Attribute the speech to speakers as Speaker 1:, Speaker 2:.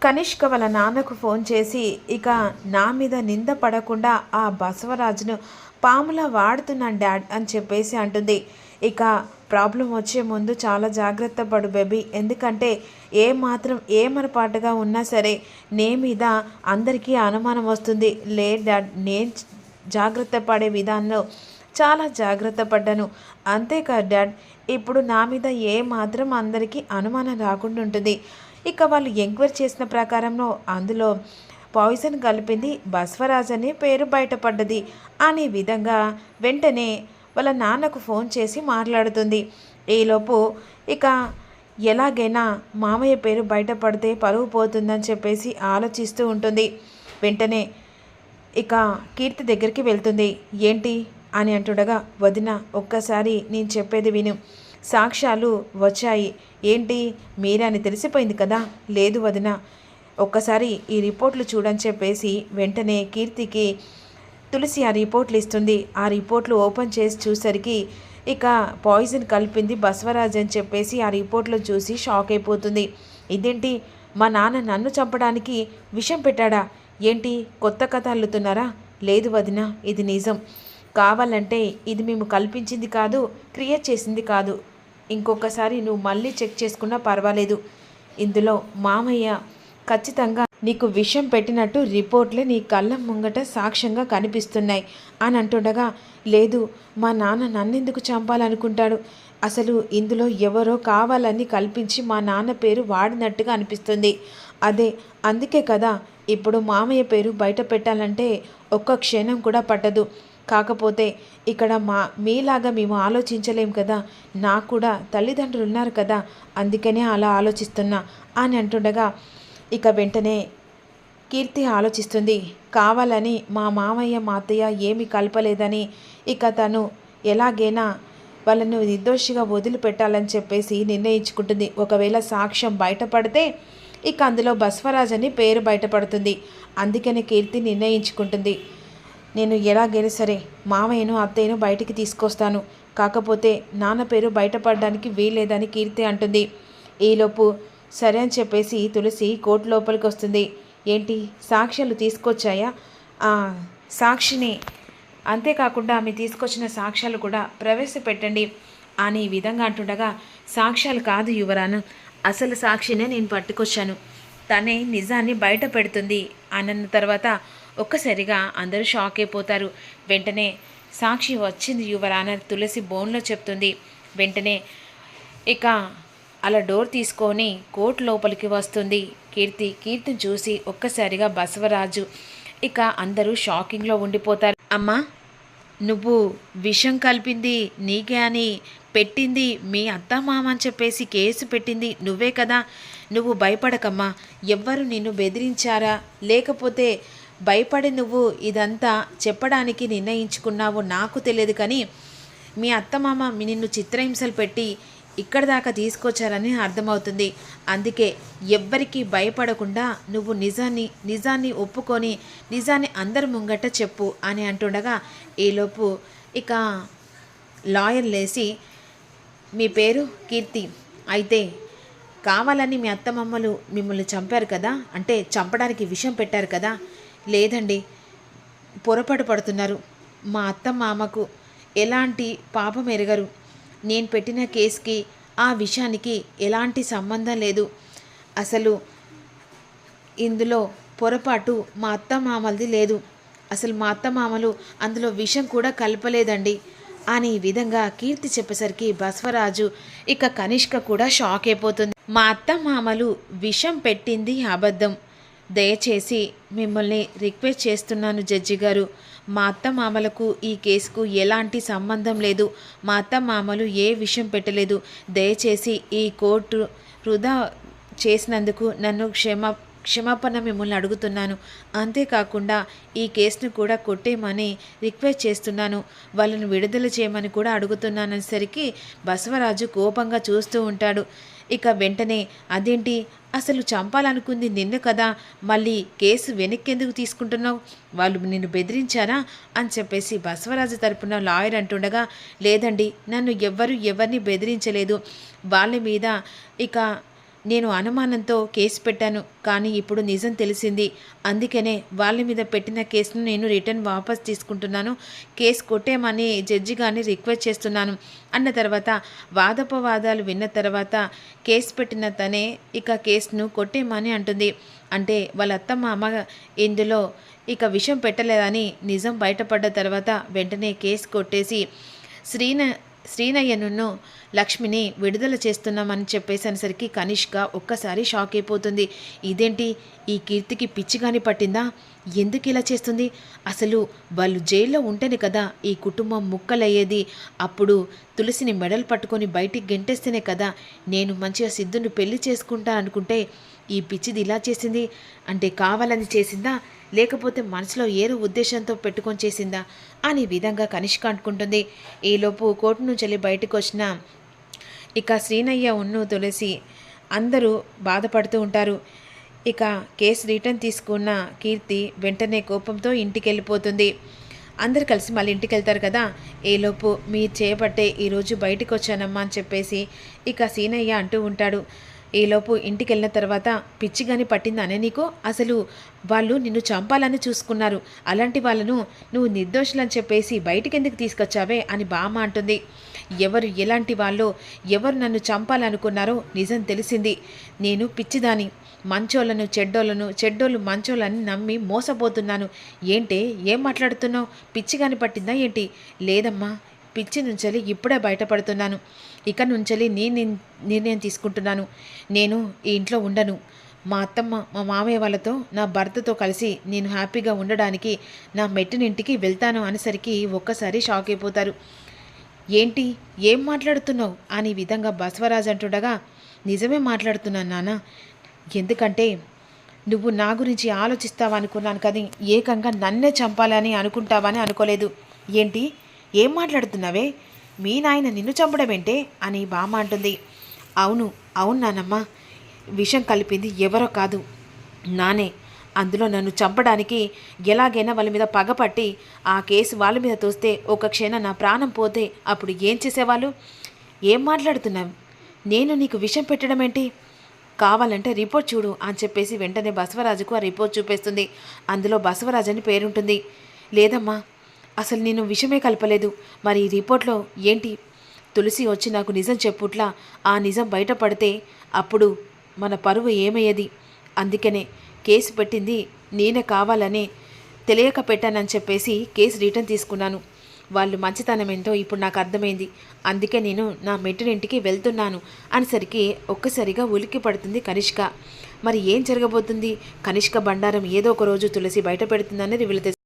Speaker 1: కనిష్క వాళ్ళ నాన్నకు ఫోన్ చేసి ఇక నా మీద నింద పడకుండా ఆ బసవరాజును పాములా వాడుతున్నాను డాడ్ అని చెప్పేసి అంటుంది. ఇక ప్రాబ్లం వచ్చే ముందు చాలా జాగ్రత్త పడు బేబీ, ఎందుకంటే ఏమాత్రం ఏమరపాటుగా ఉన్నా సరే నే మీద అందరికీ అనుమానం వస్తుంది. లే డాడ్, నేను జాగ్రత్త పడే విధానంలో చాలా జాగ్రత్త పడ్డాను, అంతేకాదు డాడ్ ఇప్పుడు నా మీద ఏమాత్రం అందరికీ అనుమానం రాకుండా ఉంటుంది. ఇక వాళ్ళు ఎంక్వైరీ చేసిన ప్రకారంలో అందులో పాయిజన్ కలిపింది బసవరాజ్ అనే పేరు బయటపడ్డది అనే విధంగా వెంటనే వాళ్ళ నాన్నకు ఫోన్ చేసి మాట్లాడుతుంది. ఈలోపు ఇక ఎలాగైనా మామయ్య పేరు బయటపడితే పరువు పోతుందని చెప్పేసి ఆలోచిస్తూ ఉంటుంది. వెంటనే ఇక కీర్తి దగ్గరికి వెళ్తుంది. ఏంటి అని అంటుండగా, వదిన ఒక్కసారి నేను చెప్పేది విను, సాక్ష్యాలు వచ్చాయి. ఏంటి మీరే అని తెలిసిపోయింది కదా? లేదు వదిన, ఒక్కసారి ఈ రిపోర్ట్లు చూడని చెప్పేసి వెంటనే కీర్తికి తులసి ఆ రిపోర్ట్లు ఇస్తుంది. ఆ రిపోర్ట్లు ఓపెన్ చేసి చూసరికి ఇక పాయిజన్ కలిపింది బసవరాజ్ అని చెప్పేసి ఆ రిపోర్ట్లో చూసి షాక్ అయిపోతుంది. ఇదేంటి, మా నాన్న నన్ను చంపడానికి విషం పెట్టాడా ఏంటి? కొత్త కథ అల్లుతున్నారా? లేదు వదిన, ఇది నిజం. కావాలంటే ఇది మేము కల్పించింది కాదు, క్రియేట్ చేసింది కాదు. ఇంకొకసారి నువ్వు మళ్ళీ చెక్ చేసుకున్నా పర్వాలేదు. ఇందులో మామయ్య ఖచ్చితంగా నీకు విషం పెట్టినట్టు రిపోర్ట్లే నీ కళ్ళ ముంగట సాక్ష్యంగా కనిపిస్తున్నాయి అని అంటుండగా, లేదు మా నాన్న నన్నెందుకు చంపాలనుకుంటాడు? అసలు ఇందులో ఎవరో కావాలని కల్పించి మా నాన్న పేరు వాడినట్టుగా అనిపిస్తుంది. అందుకే కదా ఇప్పుడు మామయ్య పేరు బయట పెట్టాలంటే ఒక్క క్షణం కూడా పట్టదు. కాకపోతే ఇక్కడ మీలాగా మేము ఆలోచించలేం కదా, నాకు కూడా తల్లిదండ్రులు ఉన్నారు కదా, అందుకనే అలా ఆలోచిస్తున్నా అని అంటుండగా ఇక వెంటనే కీర్తి ఆలోచిస్తుంది. కావాలని మా మామయ్య మా అత్తయ్య ఏమీ కలపలేదని ఇక తను ఎలాగైనా వాళ్ళను నిర్దోషిగా వదిలిపెట్టాలని చెప్పేసి నిర్ణయించుకుంటుంది. ఒకవేళ సాక్ష్యం బయటపడితే ఇక అందులో బసవరాజ్ అని పేరు బయటపడుతుంది. అందుకని కీర్తి నిర్ణయించుకుంటుంది, నేను ఎలాగైనా సరే మామయ్యను అత్తయ్యను బయటికి తీసుకొస్తాను, కాకపోతే నాన్న పేరు బయటపడడానికి వీల్లేదని కీర్తి అంటుంది. ఈలోపు సరే అని చెప్పేసి తులసి కోర్టు లోపలికి వస్తుంది. ఏంటి, సాక్ష్యాలు తీసుకొచ్చాయా? సాక్షిని, అంతేకాకుండా ఆమె తీసుకొచ్చిన సాక్ష్యాలు కూడా ప్రవేశపెట్టండి అని ఈ విధంగా అంటుండగా, సాక్ష్యాలు కాదు యువరాను, అసలు సాక్షినే నేను పట్టుకొచ్చాను, తనే నిజాన్ని బయట పెడుతుంది అన్న తర్వాత ఒక్కసారిగా అందరూ షాక్ అయిపోతారు. వెంటనే సాక్షి వచ్చింది యువరాన తులసి బోన్లో చెప్తుంది. వెంటనే ఇక అలా డోర్ తీసుకొని కోర్టు లోపలికి వస్తుంది కీర్తిని చూసి ఒక్కసారిగా బసవరాజు ఇక అందరూ షాకింగ్లో ఉండిపోతారు. అమ్మా, నువ్వు విషం కలిపింది నీకే అని పెట్టింది మీ అత్త మామ అని చెప్పేసి కేసు పెట్టింది నువ్వే కదా, నువ్వు భయపడకమ్మా, ఎవ్వరు నిన్ను బెదిరించారా లేకపోతే భయపడి నువ్వు ఇదంతా చెప్పడానికి నిర్ణయించుకున్నావు నాకు తెలియదు, కానీ మీ అత్తమామ నిన్ను చిత్రహింసలు పెట్టి ఇక్కడ దాకా తీసుకొచ్చారని అర్థమవుతుంది. అందుకే ఎవ్వరికీ భయపడకుండా నువ్వు నిజాన్ని ఒప్పుకొని నిజాన్ని అందరి ముంగట చెప్పు అని అంటుండగా ఈలోపు ఇక లాయర్ లేసి, మీ పేరు కీర్తి, అయితే కావాలని మీ అత్తమామలు మిమ్మల్ని చంపారు కదా, అంటే చంపడానికి విషం పెట్టారు కదా? లేదండి, పొరపాటు పడుతున్నారు, మా అత్తమామకు ఎలాంటి పాపం ఎరగరు, నేను పెట్టిన కేసుకి ఆ విషయానికి ఎలాంటి సంబంధం లేదు, అసలు ఇందులో పొరపాటు మా అత్తమామలది లేదు, అసలు మా అత్తమామలు అందులో విషం కూడా కలపలేదండి అని ఈ విధంగా కీర్తి చెప్పేసరికి బసవరాజు ఇక కనిష్క కూడా షాక్ అయిపోతుంది. మా అత్తమామలు విషం పెట్టింది అబద్ధం, దయచేసి మిమ్మల్ని రిక్వెస్ట్ చేస్తున్నాను జడ్జి గారు, మా అత్తమామలకు ఈ కేసుకు ఎలాంటి సంబంధం లేదు, మా అత్తమామలు ఏ విషయం పెట్టలేదు, దయచేసి ఈ కోర్టు వృధా చేసినందుకు నన్ను క్షమాపణ మిమ్మల్ని అడుగుతున్నాను, అంతేకాకుండా ఈ కేసును కూడా కొట్టేయమని రిక్వెస్ట్ చేస్తున్నాను, వాళ్ళను విడుదల చేయమని కూడా అడుగుతున్నాననేసరికి బసవరాజు కోపంగా చూస్తూ ఉంటాడు. ఇక వెంటనే అదేంటి, అసలు చంపాలనుకుంది నిన్ను కదా, మళ్ళీ కేసు వెనక్కెందుకు తీసుకుంటున్నావు, వాళ్ళు నిన్ను బెదిరించారా అని చెప్పేసి బసవరాజు తరపున లాయర్ అంటుండగా, లేదండి నన్ను ఎవరిని బెదిరించలేదు, వాళ్ళ మీద ఇక నేను అనుమానంతో కేసు పెట్టాను, కానీ ఇప్పుడు నిజం తెలిసింది. అందుకనే వాళ్ళ మీద పెట్టిన కేసును నేను రిటర్న్ వాపస్ తీసుకుంటున్నాను. కేసు కొట్టేమని జడ్జి గారిని రిక్వెస్ట్ చేస్తున్నాను అన్న తర్వాత వాదోపవాదాలు విన్న తర్వాత కేసు పెట్టిన తనే ఇక కేసును కొట్టేమని అంటుంది. అంటే వాళ్ళ అమ్మ ఇందులో ఇక విషం పెట్టలేదని నిజం బయటపడ్డ తర్వాత వెంటనే కేసు కొట్టేసి శ్రీనయ్యను లక్ష్మిని విడుదల చేస్తున్నామని చెప్పేసరికి కనిష్క ఒక్కసారి షాక్ అయిపోతుంది. ఇదేంటి, ఈ కీర్తికి పిచ్చిగాని పట్టిందా? ఎందుకు ఇలా చేస్తుంది? అసలు వాళ్ళు జైల్లో ఉంటేనే కదా ఈ కుటుంబం ముక్కలయ్యేది. అప్పుడు తులసిని మెడలు పట్టుకొని బయటికి గెంటేస్తేనే కదా నేను మంచిగా సిద్ధుని పెళ్లి చేసుకుంటా అనుకుంటే ఈ పిచ్చిది ఇలా చేసింది. అంటే కావాలని చేసిందా, లేకపోతే మనసులో ఏదో ఉద్దేశంతో పెట్టుకొని చేసిందా అనే విధంగా కనిష్క అనుకుంటుంది. ఈలోపు కోర్టు నుంచి వెళ్ళి బయటకు వచ్చిన ఇక శ్రీనయ్య తులసి అందరూ బాధపడుతూ ఉంటారు. ఇక కేసు రిటర్న్ తీసుకున్న కీర్తి వెంటనే కోపంతో ఇంటికి వెళ్ళిపోతుంది. అందరు కలిసి మళ్ళీ ఇంటికి వెళ్తారు కదా. ఈలోపు మీరు చేపట్టే ఈరోజు బయటకు వచ్చానమ్మా అని చెప్పేసి ఇక శ్రీనయ్య అంటూ ఉంటాడు. ఈలోపు ఇంటికి వెళ్ళిన తర్వాత పిచ్చిగాని పట్టిందనే నీకు? అసలు వాళ్ళు నిన్ను చంపాలని చూసుకున్నారు. అలాంటి వాళ్ళను నువ్వు నిర్దోషులని చెప్పేసి బయటికి ఎందుకు తీసుకొచ్చావే అని బామ్మ అంటుంది. ఎవరు ఎలాంటి వాళ్ళు, ఎవరు నన్ను చంపాలనుకున్నారో నిజం తెలిసింది. నేను పిచ్చిదాని, మంచోళ్ళను చెడ్డోళ్ళు మంచోళ్ళని నమ్మి మోసపోతున్నాను. ఏంటే, ఏం మాట్లాడుతున్నావు? పిచ్చిగాని పట్టిందా ఏంటి? లేదమ్మా, పిచ్చి నుంచెలి ఇప్పుడే బయటపడుతున్నాను. ఇక నుంచెలి నిర్ణయం తీసుకుంటున్నాను. నేను ఈ ఇంట్లో ఉండను. మా అత్తమ్మ మా మామయ్య వాళ్ళతో నా భర్తతో కలిసి నేను హ్యాపీగా ఉండడానికి నా మెట్టినింటికి వెళ్తాను అనేసరికి ఒక్కసారి షాక్ అయిపోతారు. ఏంటి, ఏం మాట్లాడుతున్నావు అని విధంగా బసవరాజు అంటుండగా, నిజమే మాట్లాడుతున్నాను నాన్న. ఎందుకంటే నువ్వు నా గురించి ఆలోచిస్తావనుకున్నాను, కానీ ఏకంగా నన్నే చంపాలని అనుకుంటావని అనుకోలేదు. ఏంటి, ఏం మాట్లాడుతున్నావే? మీ నాయన నిన్ను చంపడమేంటే అని బామ్మ అంటుంది. అవును నానమ్మ, విషం కలిపింది ఎవరో కాదు, నానే. అందులో నన్ను చంపడానికి ఎలాగైనా వాళ్ళ మీద పగపట్టి ఆ కేసు వాళ్ళ మీద తోస్తే ఒక క్షణం నా ప్రాణం పోతే అప్పుడు ఏం చేసేవాళ్ళు? ఏం మాట్లాడుతున్నావు? నేను నీకు విషం పెట్టడం ఏంటి? కావాలంటే రిపోర్ట్ చూడు అని చెప్పేసి వెంటనే బసవరాజుకు ఆ రిపోర్ట్ చూపిస్తుంది. అందులో బసవరాజు అని పేరుంటుంది. లేదమ్మా, అసలు నేను విషమే కలపలేదు. మరి ఈ రిపోర్ట్లో ఏంటి? తులసి వచ్చి నాకు నిజం చెప్పుట్లా ఆ నిజం బయటపడితే అప్పుడు మన పరువు ఏమయ్యేది? అందుకనే కేసు పెట్టింది నేనే కావాలని తెలియక పెట్టానని చెప్పేసి కేసు రిటర్న్ తీసుకున్నాను. వాళ్ళు మంచితనం ఏంటో ఇప్పుడు నాకు అర్థమైంది. అందుకే నేను నా మెట్టినింటికి వెళ్తున్నాను అనేసరికి ఒక్కసారిగా ఉలిక్కి పడుతుంది కనిష్క. మరి ఏం జరగబోతుంది? కనిష్క బండారం ఏదో ఒక రోజు తులసి బయట పెడుతుందనేది వీళ్ళు